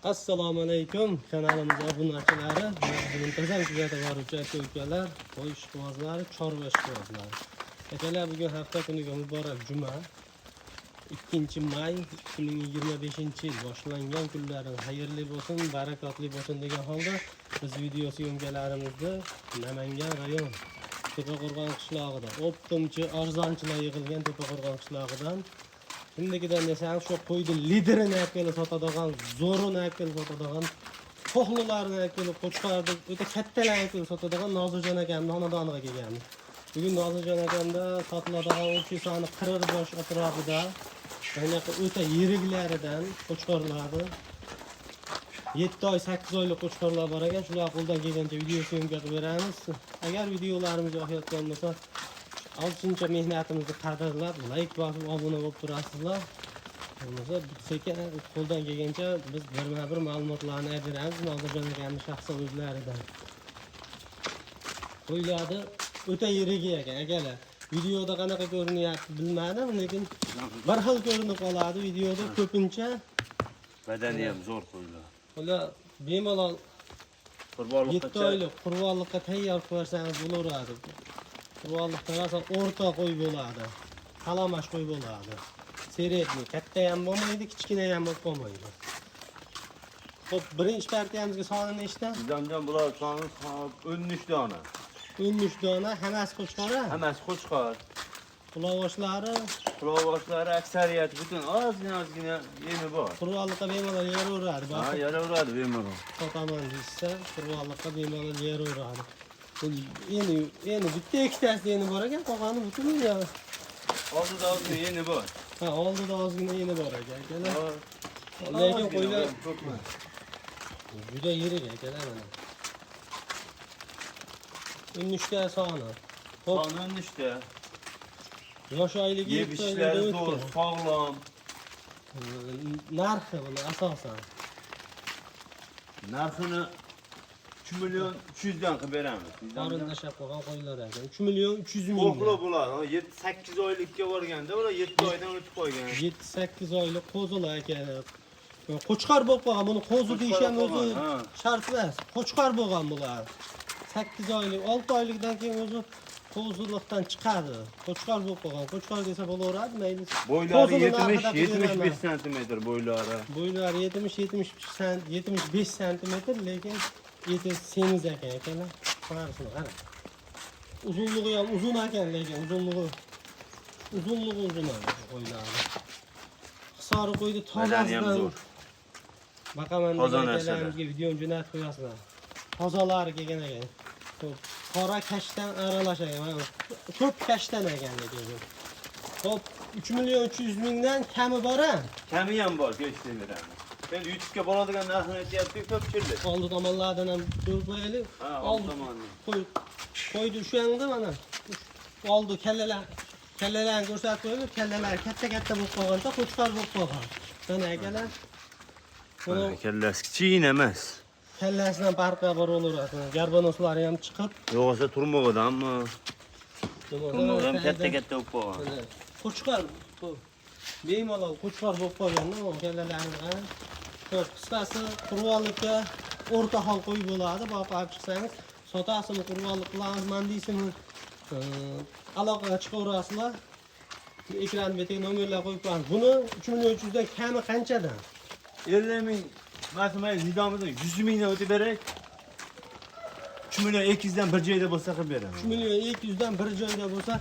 Assalomu alaykum kanalimiz obunachilari, muntazam kuzatib boruvchi aka-ukalar, qo'y ishqibozlari, chorva ishqibozlari. Akalar, bugun hafta kuniga muborak juma. 2-may 2025-yil boshlangan kunlaringiz xayrli bo'lsin, barakotli bo'lsin degan holda biz video syomkalarimizni Namangan rayon Tepaqo'rg'on qishlog'ida, optimchi arzonchilar yig'ilgan Tepaqo'rg'on qishlog'idan Şimdikidan desem şu qo'yni liderini kelib sotadigan, zo'rini kelib sotadigan, to'xlilarni kelib qo'chqarni, o'ta kattalarni kelib sotadigan Nozirjon akamning xonadoniga kelganmiz. Bugun Nozirjon akamda sotiladigan o'lchi soni 40 bosh atrofida, yana o'ta yiriklaridan qo'chqarlarni 7 oy, 8 oylik qo'chqarlar bor ekan, shular qo'ldan kelgancha video syomka qilib beramiz. Agar videolarimiz yoqayotgan bo'lsa, Alçınca mehnatimizni qadrlab, like bosib, obuna bo'lib turasizlar. Bo'lmasa, sekin qo'ldan kelgancha biz bir ma'lumotlarni beramiz, Nozirjon akamning shaxsiy o'zlaridan. Qo'ylarni o'ta yirik ekan, akalar. Videoda qanaqa ko'rinyapti bilmadim, lekin bir xil ko'rinib qoladi videoda ko'pincha. Badani ham zo'r qo'ylar. Ular bemalol Qurbonlikqa 7 oylik qurbonlikqa tayyor qilsangiz bo'laveradi. Qurbonlikda asosan o'rta qo'y bo'ladi. Qalamash qo'y bo'ladi. Seretli, katta ham bo'lmaydi, kichkina ham bo'lmaydi. Xo'p, birinchi partiyamizga soni nechta? Bizdan bular soni 13 dona. 13 dona, hammasi qo'chqori? Hammasi qo'chqor. Qulovoshlari aksariyati butun ozgina yemi bor. Qurbonlikqa bemalol yeraveradi. Ha, yeraveradi bemalol. Sotaman deysa, qurbonlikqa bemalol yeraveradi. Endi bitta ikkitasi yeni bor ekan, qolgani butun ya. Oldida ozgina yeni bor. Ha, oldida ozgina yeni bor ekan. Lekin qo'ylar juda yirik akalar mana. 13 ta soni. Soni 13 ta. Yosh oyligi 7 Yebishlari zo'r, sog'lom. Narxi buni asosan. Narxini 3 million 300 dan qilib beramiz. Qarindashab qolgan qo'ylar ekan. 3 million 300 ming. Qo'qli bo'ladi. 7-8 oylikka borganda ular 7 oydan o'tib qolgan. 7-8 oylik qo'zilar ekan. Qo'chqor bo'lib qolgan. Buni qo'zi deyish ham o'zi shart emas. Qo'chqor bo'lgan bular. 8 oylik, 6 oylikdan keyin o'zi qo'zilikdan chiqadi. Qo'chqor bo'lib qolgan. Qo'chqor desa bo'laveradi, mayli. Bo'ylari 70-75 sm bo'ylari. Bo'ylari 70-75 sm, lekin eti semiz ekan akalar. Qarasini qara. Uzunligi ham uzun ekan, lekin uzunligi uzun qo'ylari. Hisori qo'ydi tozasidan. Baqaman akalarga videoni jo'natib qo'yasizlar. Tozalari kelgan ekan. Qora kashtan aralashgan. Ko'p kashtan ekan lekin. Xo'p, 3 million 300 mingdan kami bor-a? Kami ham bor, kelishib beramiz. Endi YouTube'ga boradigan narxini aytyapti-ku, ko'pchilik. Oldi tomonlardan ham ko'rib qo'yaylik. Ha, oldi tomondan. Qo'ydi shu yerda mana. Oldi kallalarni ko'rsatib qo'yib, kallalar katta bo'lib qolganda qo'chqor bo'lib qolgan. Mana akalar. Kallasi kichkina emas. Kallasidan farqi bor bo'laveradi. Garbonoslari ham chiqib, Yo'g'sa turmoqdanmi? Turmoqdan katta bo'lib qolgan. Qo'chqor bu bemalol qo'chqor bo'lib qolganda, kallalarni qara. Xo'p, qisqasi qurbonlikka o'rta hol qo'y bo'ladi. Boqib chiqsangiz, sotasizmi, qurbonlik qilamizman deysizmi? Aloqaga chiqaverasizlar. Ekran betiga nomerlar qo'yib qo'yamiz. Buni 3 million 300 dan kami qanchadan? 50 ming, masmay zidomizdan 100 mingdan o'tib berak. 3 million 200 dan bir joyda bo'lsa qilib beramiz. 3 million 200 dan bir joyda bo'lsa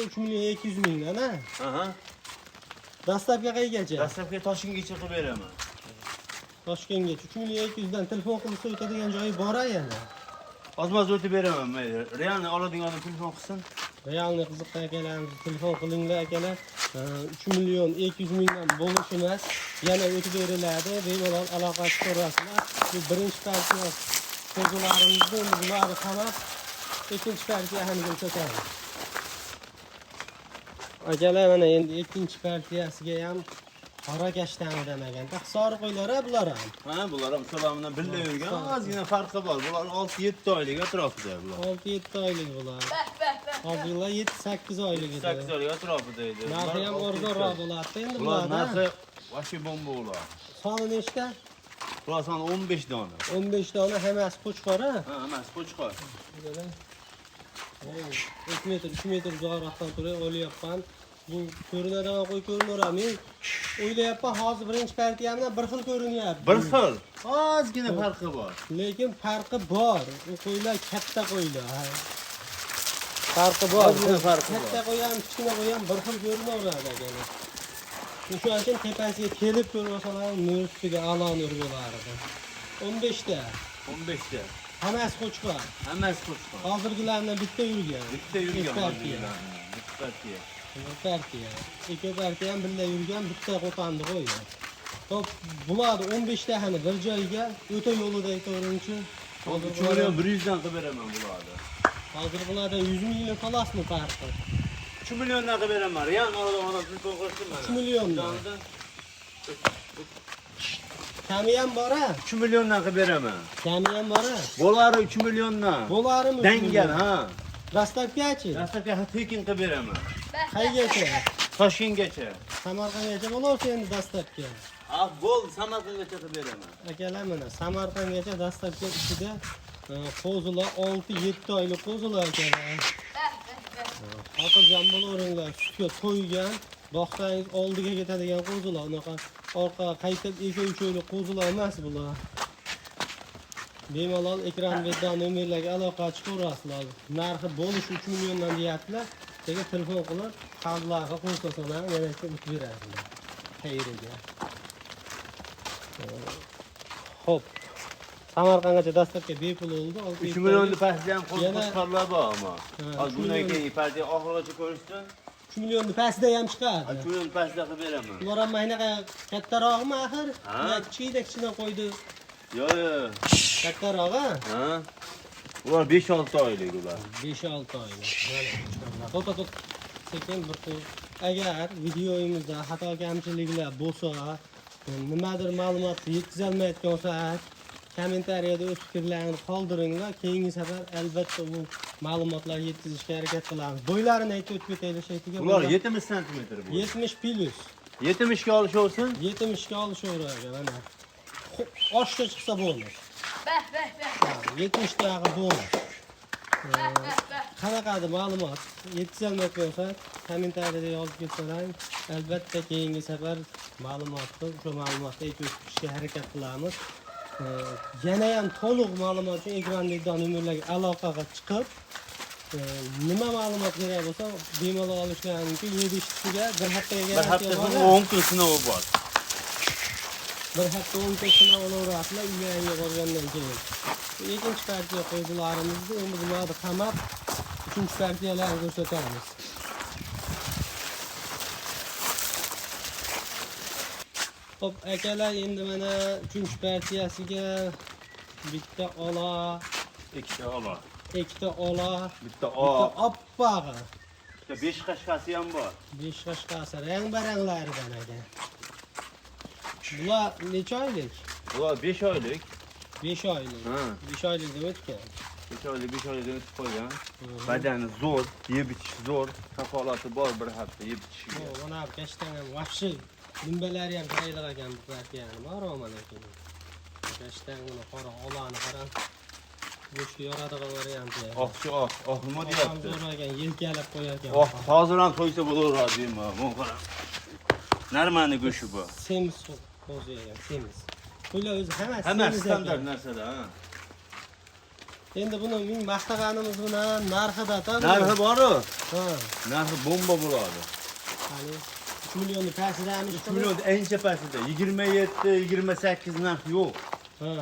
3 million 200 mingdan, ha? Aha. Dastlabki qaygacha? Dastlabki Toshkentgacha qilib beraman. Toshkentgacha 3 million 200 dan telefon qilsa o'tadigan joyi bor-a yana. Ozmoz o'tib beraman, mayli. Realni oladigan telefon qilsin. Realni qiziqqan akalarimiz telefon qilinglar akalar. 3 million 200 mingdan bo'lish emas, yana o'tib beriladi. Bemalol aloqa qilib Bu birinchi partiya qo'zilarimizni bularni qamab, ikkinchi partiyani ko'rsatamiz. Akalar, mana endi ikkinchi partiyasiga ham qora kashtanidan ekanda. Hisori qo'ylar bular ham. Ha, bular ham salomdan birga yurgan, ozgina farqi bor. Bular 6-7 oylik atrofida bular. 6-7 oylik bular. Hozirlar 7-8 oylik edi. 8 oylik atrofida edi. Narxi ham arzonroq bo'ladi endi bular. Narxi Vahşi bomba ular. Sonu nechta? Bular soni 15 dona. 15 dona hammasi qo'chqor ha. Ha, emas, qo'chqor. Oh, 2 metr, 3 metr uzoqroqdan turib olyapman. Bu ko'rinadigan qo'y ko'rinaverami? O'ylayapman, hozir birinchi partiyamdan bir xil ko'rinyapti. Bir xil. Ozgina farqi bor. Lekin farqi bor. U qo'ylar katta qo'ylar. Farqi bor. Ozgina farqi bor. Katta qo'y ham, kichkina qo'y ham bir xil ko'rinaveradi ekan. Shuning uchun tepasiga kelib ko'rmasalar, nur ustiga a'lo nur bo'lardi. 15 ta. 15 ta. Hammasi qo'chqor. Hammasi qo'chqor. Hozirgilardan bitta yurgan. Bitta yurgan. partiya. Bitta partiya. Partiya. Ikki partiya ham birga yurgan, bitta qo'pandi qo'ygan. Xo'p, bularni 15 ta hani bir joyga o'ta yo'lida aytaverinchi. 3 million 100 dan qilib beraman bularni. Hozir bulardan 100 million xolasmi farqi? 3 milliondan qilib beraman. Real orada telefon qilishdim mana. 3 milliondan. Kami ham bor-a? 3 milliondan qilib beraman. Kami ham bor-a? Bo'lari 3 milliondan. Bo'larmi? Dangal, ha. Dastavkachi? Dastavka tekin qilib beraman. Qaygacha? Toshkentgacha. Samarqandgacha bo'larsa endi dastavka. Ah, bo'ldi, Samarqandgacha qilib beraman. Akalar mana Samarqandgacha dastavka ichida qo'zilar 6-7 oylik qo'zilar ekan. Xotirjam bo'laveringlar, sutga to'ygan, boqsangiz oldiga ketadigan qo'zilar, unaqa orqaga qaytib 2-3 oylik qo'zilar emas bular. Bemalol ekran beddan nomerlarga aloqa chiqarasizlar. Narxi bo'lishi 3 milliondan deyaptilar. Sizga telefon qilib, qarzdlarga qo'ysalar, yana o'tib beradilar. Xayriga. Xo'p. Samarqandgacha dastavka bepul bo'ldi. 3 millionni pastida ham qo'shqorlar bor ammo. Ha, Hozir bundan keyin partiya oxirigacha ko'rishsin. 3 millionning pastida ham 3 chiqadi. million pastida qilib beraman. Ular ham maynaqa kattarog'mi axir? Ha. Kichikda qo'ydi. Yo'q. Kattarog'a? Ha? Ular 5-6 oylik ular. 5-6 oylik. Mana to'xta. Sekin bir qo'y. Agar videoyimizda xato kamchiliklar bo'lsa, nimadir ma'lumotni yetkazolmayotgan bo'lsak, kommentariyada o'z fikrlaringizni qoldiringlar. Keyingi safar albatta bu ma'lumotlarni yetkazishga harakat qilamiz. Bo'ylarini aytib o'tib ketaylik shaytiga. Ular 70 sm bu. 70 plus. 70 ga olishaversin. 70 ga olishaveradi mana. Oshga chiqsa bo'lmas. 70 daqiqa bo'lmas. Qanaqadir ma'lumot yetkazolmayotgan bo'lsak, kommentariyada yozib ketsalar, albatta keyingi safar ma'lumotni, o'sha ma'lumotni aytib o'tishga harakat qilamiz. Yana ham to'liq ma'lumot uchun ekrandagi nomerlarga aloqaga chiqib, nima ma'lumot kerak bo'lsa, bemalol olishlari mumkin. Yedishiga bir haftaga Bir haftasini 10 kun sinovi bor. Bir hafta 10 kun sinov olaverasizlar uylarga borgandan keyin. Ikkinchi partiya qo'ydilarimizni endi bularni qamab, uchinchi partiyalarni ko'rsatamiz. Xo'p, akalar, endi mana uchinchi partiyasiga bitta ola, Ikkita ola. ikkita ola, Bitta bitta oppog'i, bitta 5 qashqasi ham bor. 5 qashqasi rang-baranglaridan ekan. Bular necha oylik? Ular 5 oylik. 5 oylik. Ha. 5 oylik deb o'tgan. 5 oylik o'tib qo'ygan. Badani zo'r, yeb ichish zo'r, kafolati bor bir hafta yeb ichishiga. Mana bu kashtan ham vahshiy. Dumbalari ham qayliq ekan bu partiyani. Maromad ekan. Kashtan buni qora olani qarang. Go'shtga yoradigan varianti. Oqchi oq nima deyapti? Zo'r ekan, yelkalab qo'yarkan. Hozir ham to'ysa bo'laveradi deyman. Bu qarang. Narmani go'shti bu. Semiz qo'zi ekan, semiz. Bular o'zi hammasi Hammasi standart narsada, ha. Endi buni ming maqtaganimiz bilan narxida-da. Narxi bor-ku. Ha. Narxi bomba bo'ladi. Ya'ni 3 millionni pastidamiz. 3 million eng pastida 27, 28 narx yo'q. Ha.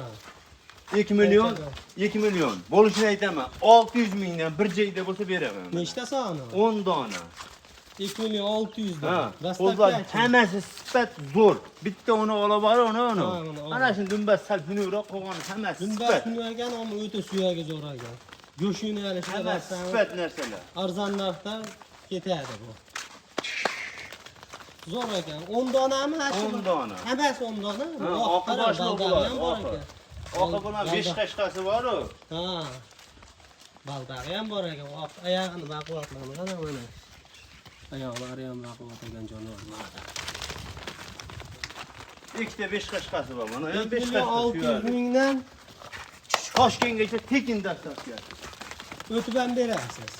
2 million, 2 million. Bo'lishini aytaman. 600 mingdan bir joyda bo'lsa beraman. Nechta soni? 10 dona. 2 million 600 dan. Ha. Dastlabki Qo'zlar hammasi sifat zo'r. Bitta uni olib bor, uni. Ha, uni Ana shu dumbas sal xunukroq qolgan hammasi Dumba sifat. kuni ekan, ammo o'ta suyagi zo'r ekan. Go'shtini alishga Hammasi bassam sifat narsalar. arzon narxda ketadi bu. Zo'r ekan. 10 donami? 10 dona. Hammasi 10 dona. Ha, oqi boshliq baldari ham bor bor ekan. Oqi bilan 5 qashqasi bor-ku. Ha. Baldari ham bor ekan. Oq oyog'ini baquvvatlagan mana. Oyoqlari ham baquvvat ekan jonivorlar. ikkita 5 qashqasi bor. Mana ham 1 5 million qashqa. 600 mingdan Toshkentgacha tekin dastlab keldi. o'tib ham berasiz.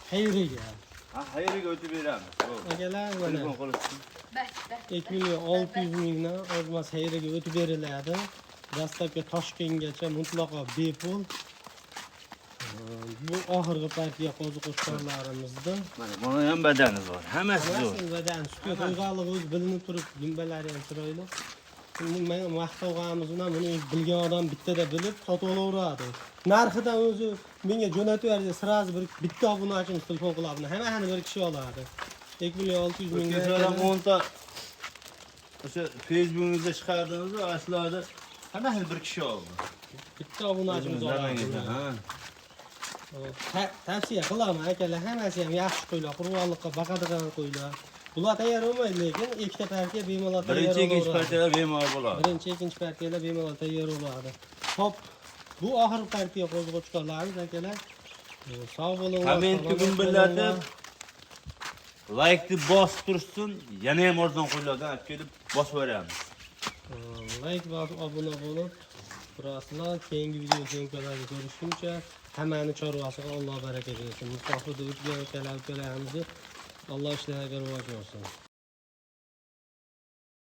Xayriga. Ha, xayriga o'tib beramiz. Bo'ldi. Akalar mana Telefon qilishsin. 2 million 600 mingdan ozmas xayriga o'tib beriladi. Dastlabki Toshkentgacha mutlaqo bepul. Bu oxirgi partiya qo'zi qo'shqonlarimizda. Mana ham badani bor. Hammasi zo'r. Badan sutga qo'yganligi o'zi bilinib turib, dumbalari ham chiroyli. Men maqtovganimiz bilan buni bilgan odam bittada bilib sotib olaveradi. Narxidan o'zi menga jo'natib berdi, sirazi bitta obunachimiz telefon qiladi. Hammani bir kishi oladi. 2 million 600 ming. Kesaram 10 ta o'sha Facebook'ingizda chiqardingiz-ku, aslida hammani bir kishi oldi. Bitta obunachimiz oladi. Ha. Tavsiya qilaman akalar, hammasi ham yaxshi qo'ylar, qurbonlikqa baqadigan qo'ylar. Bular tayyor bo'lmaydi, lekin ikkita partiya bemalol tayyor Birinchi, ikkinchi bo'ladi. partiyalar bemalol bo'ladi. Birinchi, ikkinchi partiyalar bemalol tayyor bo'ladi. Hop, bu oxirgi partiya qo'zg'otuvchilarimiz akalar. Sog' bo'linglar. Kommentni gumbillatib, like'ni bosib tursin, yana ham arzon qo'ylardan olib kelib bosib beramiz. Like bosib obuna bo'lib turasizlar. Keyingi video syomkalarga ko'rishguncha hammani chorvasiga Alloh baraka bersin. Mustafida o'tgan akalarimizni Alloh ishlariga rivoj bersin.